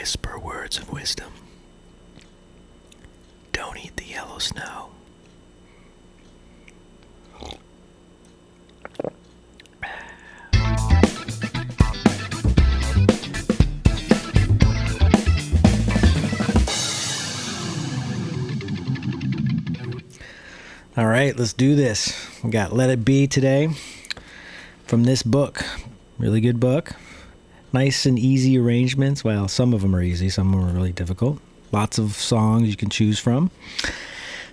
whisper words of wisdom. Don't eat the yellow snow. All right, let's do this. We got Let It Be today from this book. Really good book. Nice and easy arrangements. Well, some of them are easy, some of them are really difficult. Lots of songs you can choose from.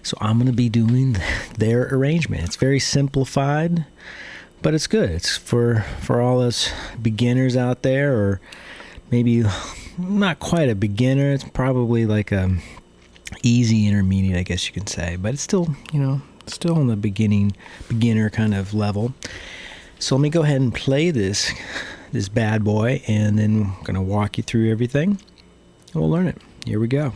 So I'm going to be doing their arrangement. It's very simplified, but it's good. It's for all us beginners out there, or maybe not quite a beginner. It's probably like a easy intermediate, I guess you can say, but it's still, still on the beginner kind of level. So let me go ahead and play this bad boy, and then I'm going to walk you through everything, and we'll learn it. Here we go.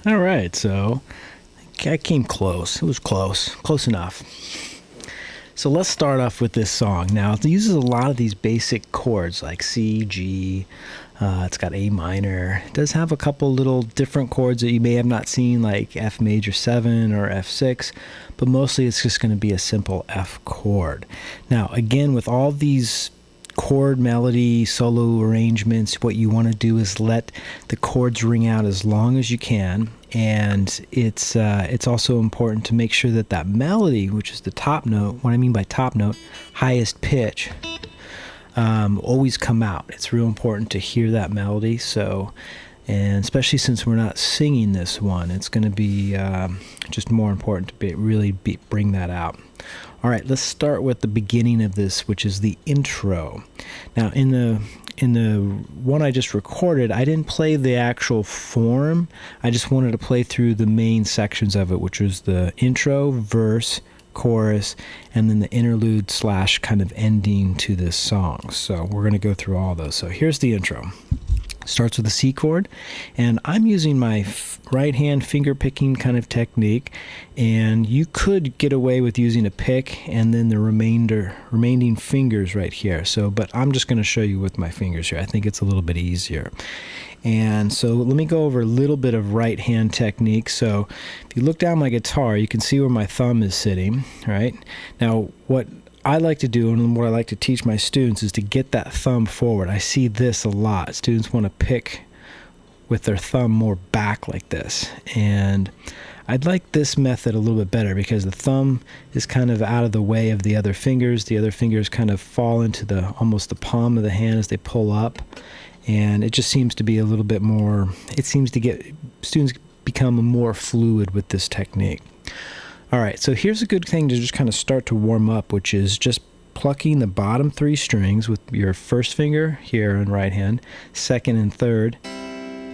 All right, so I came close. It was close enough. So let's start off with this song. Now, it uses a lot of these basic chords like C, G. It's got A minor. It does have a couple little different chords that you may have not seen, like F major 7 or F6, but mostly it's just going to be a simple F chord. Now, again, with all these chord melody solo arrangements, what you want to do is let the chords ring out as long as you can, and it's also important to make sure that melody, which is the top note, what I mean by top note, highest pitch, always come out. It's real important to hear that melody. So, and especially since we're not singing this one, it's going to be just more important to bring that out. All right, let's start with the beginning of this, which is the intro. Now, in the one I just recorded, I didn't play the actual form. I just wanted to play through the main sections of it, which was the intro, verse, chorus, and then the interlude / kind of ending to this song. So we're going to go through all those. So here's the intro. Starts with a C chord, and I'm using my right hand finger picking kind of technique, and you could get away with using a pick and then the remaining fingers right here. So, but I'm just going to show you with my fingers here. I think it's a little bit easier. And so let me go over a little bit of right hand technique. So if you look down my guitar, you can see where my thumb is sitting, right? Now, what I like to do, and what I like to teach my students, is to get that thumb forward. I see this a lot. Students want to pick with their thumb more back like this. And I'd like this method a little bit better because the thumb is kind of out of the way of the other fingers. The other fingers kind of fall into almost the palm of the hand as they pull up. And it just seems to be a little bit more, it seems to get students become more fluid with this technique. All right, so here's a good thing to just kind of start to warm up, which is just plucking the bottom 3 strings with your first finger here on right hand, second and third,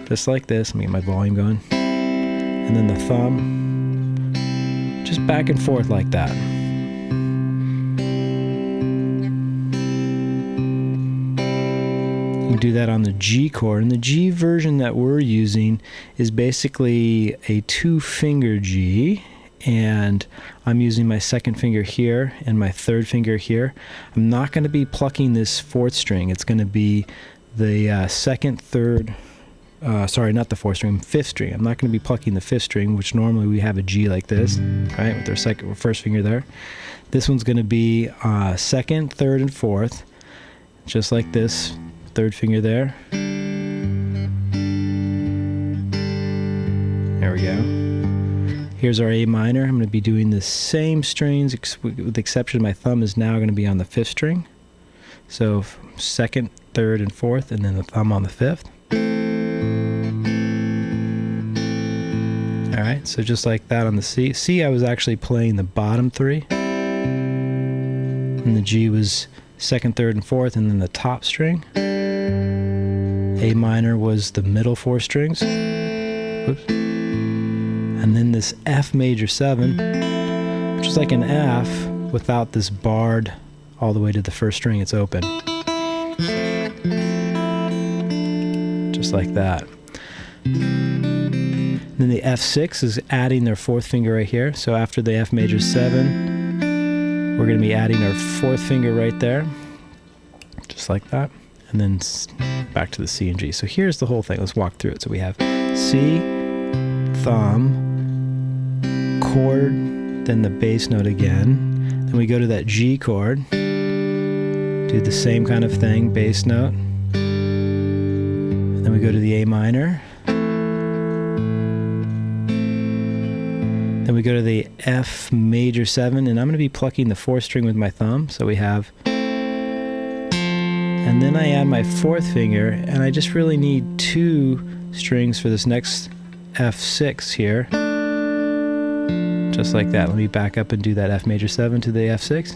just like this. Let me get my volume going. And then the thumb, just back and forth like that. We do that on the G chord, and the G version that we're using is basically a 2-finger G, and I'm using my 2nd finger here and my 3rd finger here. I'm not going to be plucking this 4th string. It's going to be the 2nd, 3rd, sorry, not the 4th string, 5th string. I'm not going to be plucking the 5th string, which normally we have a G like this, right, with our 1st finger there. This one's going to be 2nd, 3rd, and 4th, just like this, 3rd finger there. There we go. Here's our A minor. I'm going to be doing the same strings, with the exception my thumb is now going to be on the 5th string. So 2nd, 3rd, and 4th, and then the thumb on the 5th. Alright, so just like that on the C. C, I was actually playing the bottom 3. And the G was 2nd, 3rd, and 4th, and then the top string. A minor was the middle 4 strings. Whoops. And then this F major 7, which is like an F without this barred all the way to the 1st string. It's open. Just like that. Then the F6 is adding their 4th finger right here. So after the F major 7, we're going to be adding our 4th finger right there. Just like that. And then back to the C and G. So here's the whole thing. Let's walk through it. So we have C, thumb, chord, then the bass note again. Then we go to that G chord. Do the same kind of thing, bass note. And then we go to the A minor. Then we go to the F major 7, and I'm going to be plucking the 4th string with my thumb. So we have, and then I add my 4th finger, and I just really need 2 strings for this next F6 here. Just like that. Let me back up and do that F major 7 to the F6.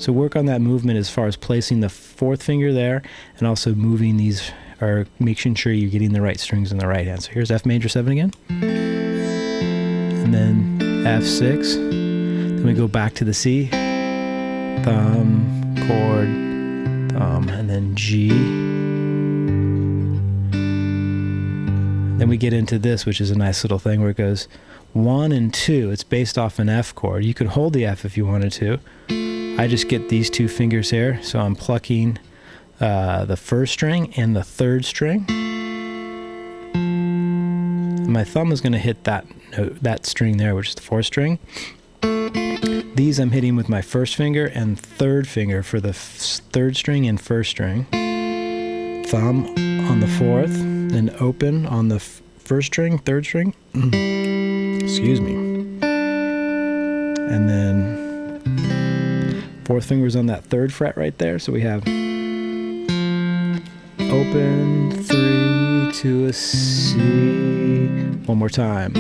So work on that movement as far as placing the 4th finger there, and also moving these, or making sure you're getting the right strings in the right hand. So here's F major 7 again. And then F6. Then we go back to the C. Thumb, chord, thumb, and then G. Then we get into this, which is a nice little thing where it goes 1 and 2. It's based off an F chord. You could hold the F if you wanted to. I just get these 2 fingers here, so I'm plucking the 1st string and the 3rd string. And my thumb is going to hit that note, that string there, which is the 4th string. These I'm hitting with my 1st finger and 3rd finger for the 3rd string and 1st string. Thumb on the 4th, then open on the 1st string, 3rd string. Excuse me. And then 4th finger's on that 3rd fret right there. So we have open, 3 to a C. One more time.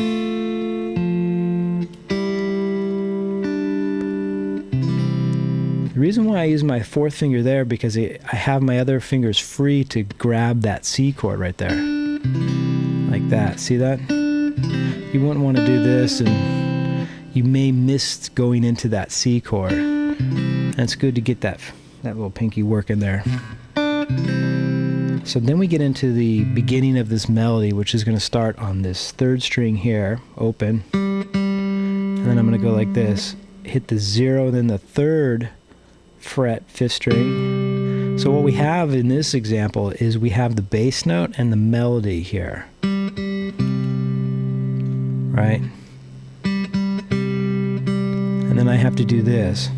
The reason why I use my 4th finger there, because I have my other fingers free to grab that C chord right there. Like that. See that? You wouldn't want to do this, and you may miss going into that C chord. And it's good to get that little pinky working there. So then we get into the beginning of this melody, which is going to start on this 3rd string here, open. And then I'm going to go like this. Hit the 0, then the 3rd fret, 5th string. So what we have in this example is we have the bass note and the melody here. Right? And then I have to do this.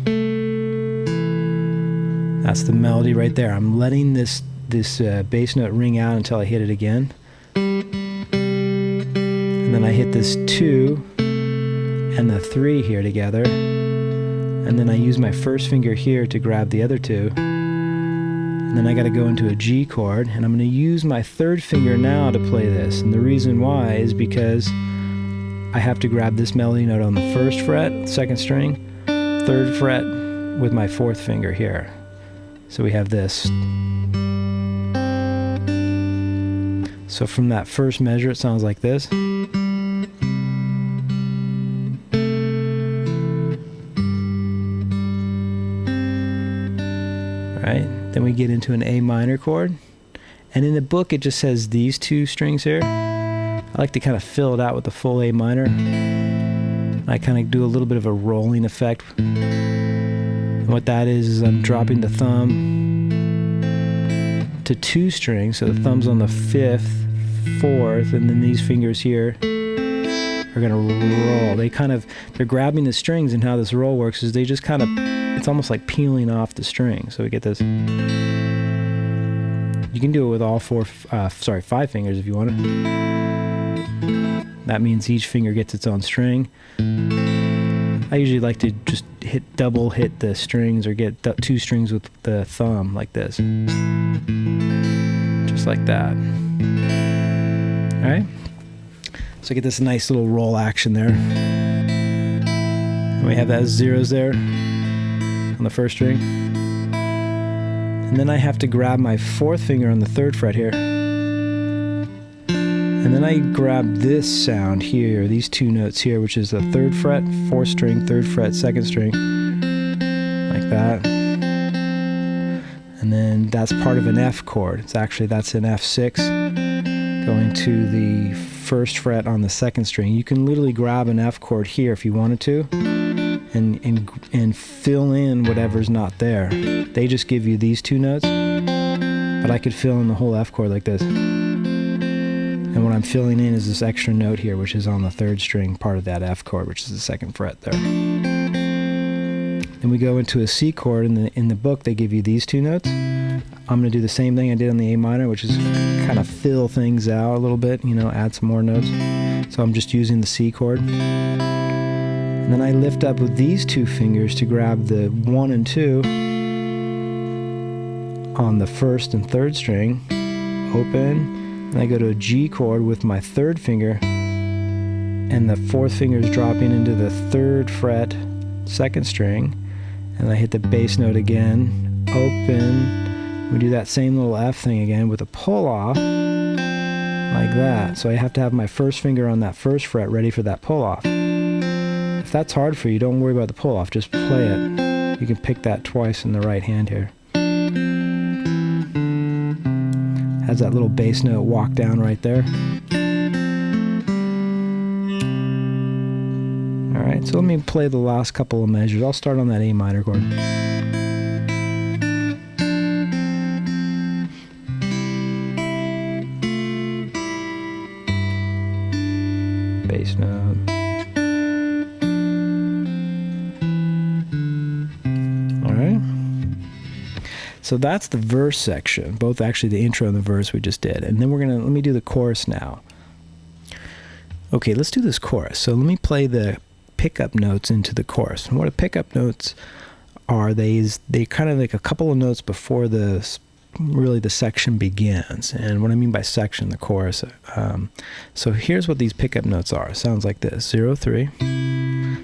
That's the melody right there. I'm letting this bass note ring out until I hit it again. And then I hit this 2 and the 3 here together. And then I use my 1st finger here to grab the other 2. And then I got to go into a G chord, and I'm going to use my 3rd finger now to play this. And the reason why is because I have to grab this melody note on the 1st fret, 2nd string, 3rd fret with my 4th finger here. So we have this. So from that first measure, it sounds like this. right? Then we get into an A minor chord. And in the book, it just says these two strings here. I like to kind of fill it out with the full A minor. I kind of do a little bit of a rolling effect. And what that is I'm dropping the thumb to 2 strings. So the thumb's on the 5th, 4th, and then these fingers here are going to roll. They're grabbing the strings, and how this roll works is they just kind of, it's almost like peeling off the string. So we get this. You can do it with all 5 fingers if you want it. That means each finger gets its own string. I usually like to just double hit the strings or get 2 strings with the thumb like this. Just like that. Alright? So get this nice little roll action there. And we have that zeros there on the first string. And then I have to grab my 4th finger on the 3rd fret here. And then I grab this sound here, these 2 notes here, which is the 3rd fret, 4th string, 3rd fret, 2nd string, like that. And then that's part of an F chord. That's an F6 going to the 1st fret on the 2nd string. You can literally grab an F chord here if you wanted to and fill in whatever's not there. They just give you these 2 notes, but I could fill in the whole F chord like this. And what I'm filling in is this extra note here, which is on the 3rd string, part of that F chord, which is the 2nd fret there. Then we go into a C chord. In the book, they give you these 2 notes. I'm going to do the same thing I did on the A minor, which is kind of fill things out a little bit, add some more notes. So I'm just using the C chord. And then I lift up with these 2 fingers to grab the 1 and 2 on the 1st and 3rd string, open. And I go to a G chord with my 3rd finger, and the 4th finger is dropping into the 3rd fret, 2nd string, and I hit the bass note again, open. We do that same little F thing again with a pull off, like that. So I have to have my 1st finger on that 1st fret ready for that pull off. If that's hard for you, don't worry about the pull off, just play it. You can pick that twice in the right hand here. Has that little bass note walk down right there. Alright, so let me play the last couple of measures. I'll start on that A minor chord. Bass note. Alright. So that's the verse section, both actually the intro and the verse we just did. And then let me do the chorus now. Okay, let's do this chorus. So let me play the pickup notes into the chorus. And what a pickup notes are, they kind of like a couple of notes before the section begins. And what I mean by section, the chorus. So here's what these pickup notes are. It sounds like this, 0, 3.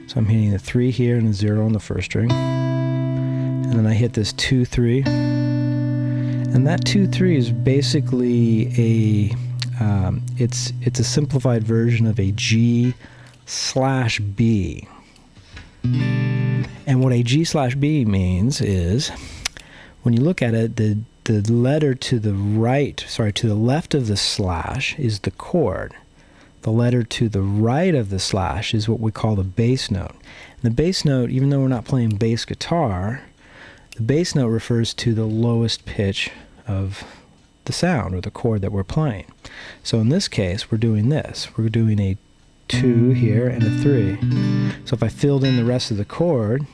So I'm hitting a 3 here and a 0 on the 1st string. And then I hit this 2, 3, and that 2, 3 is basically it's a simplified version of a G/B. And what a G/B means is, when you look at it, the letter to the left of the slash is the chord. The letter to the right of the slash is what we call the bass note. And the bass note, even though we're not playing bass guitar, the bass note refers to the lowest pitch of the sound or the chord that we're playing. So in this case, we're doing this. We're doing a 2 here and a 3. So if I filled in the rest of the chord,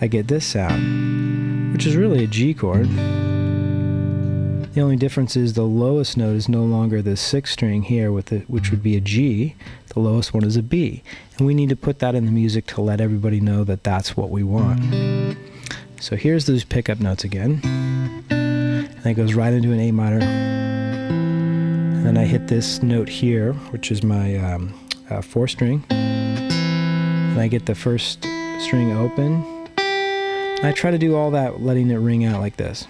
I get this sound, which is really a G chord. The only difference is the lowest note is no longer the 6th string here, which would be a G. The lowest one is a B. And we need to put that in the music to let everybody know that that's what we want. So here's those pickup notes again. And it goes right into an A minor. And then I hit this note here, which is my 4th string. And I get the 1st string open. And I try to do all that letting it ring out like this.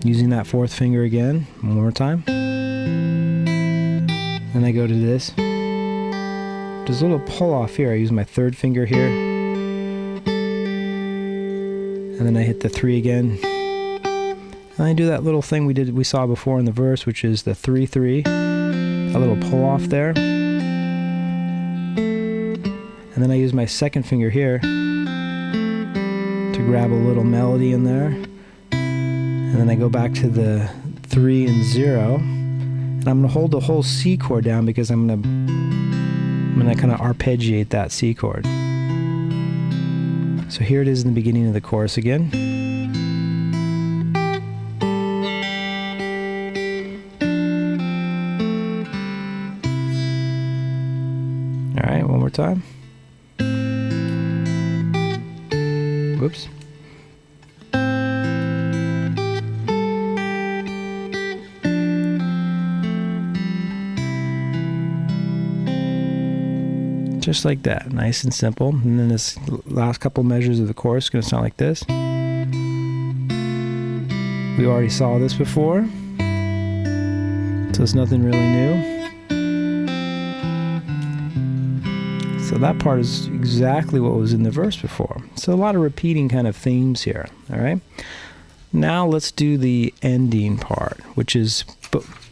Using that 4th finger again, one more time. Then I go to this. There's a little pull off here. I use my 3rd finger here. and then I hit the 3 again. And I do that little thing we saw before in the verse, which is the 3-3, a little pull off there. And then I use my second finger here to grab a little melody in there. And then I go back to the 3 and 0. And I'm going to hold the whole C chord down because I'm going to kind of arpeggiate that C chord. So here it is in the beginning of the chorus again. All right, one more time. Whoops. Just like that, nice and simple. And then this last couple measures of the chorus is going to sound like this. We already saw this before, so it's nothing really new. So that part is exactly what was in the verse before. So a lot of repeating kind of themes here, all right? Now let's do the ending part, which is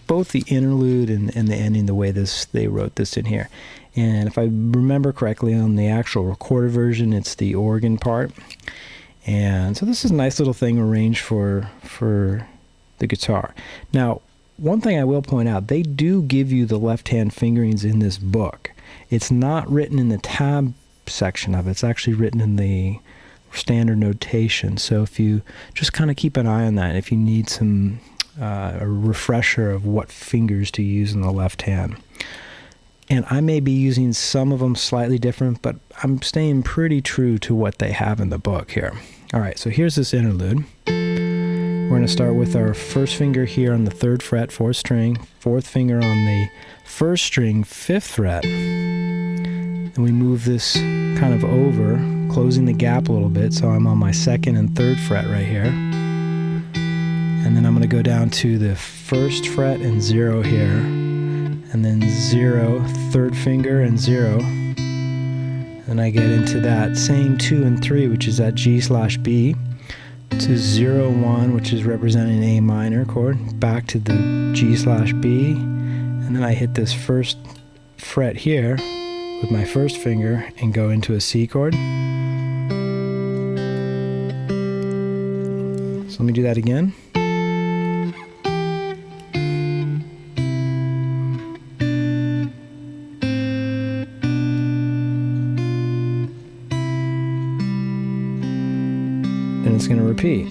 both the interlude and the ending, the way they wrote this in here. And if I remember correctly, on the actual recorded version, it's the organ part. And so this is a nice little thing arranged for the guitar. Now, one thing I will point out, they do give you the left-hand fingerings in this book. It's not written in the tab section of it. It's actually written in the standard notation. So if you just kind of keep an eye on that, if you need some a refresher of what fingers to use in the left hand. And I may be using some of them slightly different, but I'm staying pretty true to what they have in the book here. All right, so here's this interlude. We're going to start with our first finger here on the 3rd fret, 4th string, 4th finger on the 1st string, 5th fret. And we move this kind of over, closing the gap a little bit, so I'm on my 2nd and 3rd fret right here. And then I'm going to go down to the 1st fret and 0 here. And then 0, 3rd finger and 0. And I get into that same 2 and 3, which is that G/B, to 0, 1, which is representing an A minor chord, back to the G/B, and then I hit this 1st fret here with my 1st finger and go into a C chord. So let me do that again. And it's going to repeat.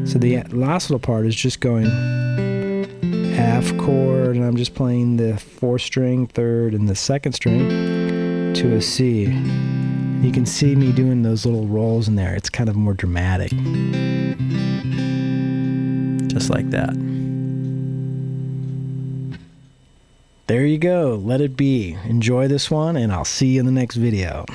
So the last little part is just going F chord, and I'm just playing the 4th string, 3rd, and the 2nd string to a C. You can see me doing those little rolls in there. It's kind of more dramatic. Just like that. There you go. Let it be. Enjoy this one, and I'll see you in the next video.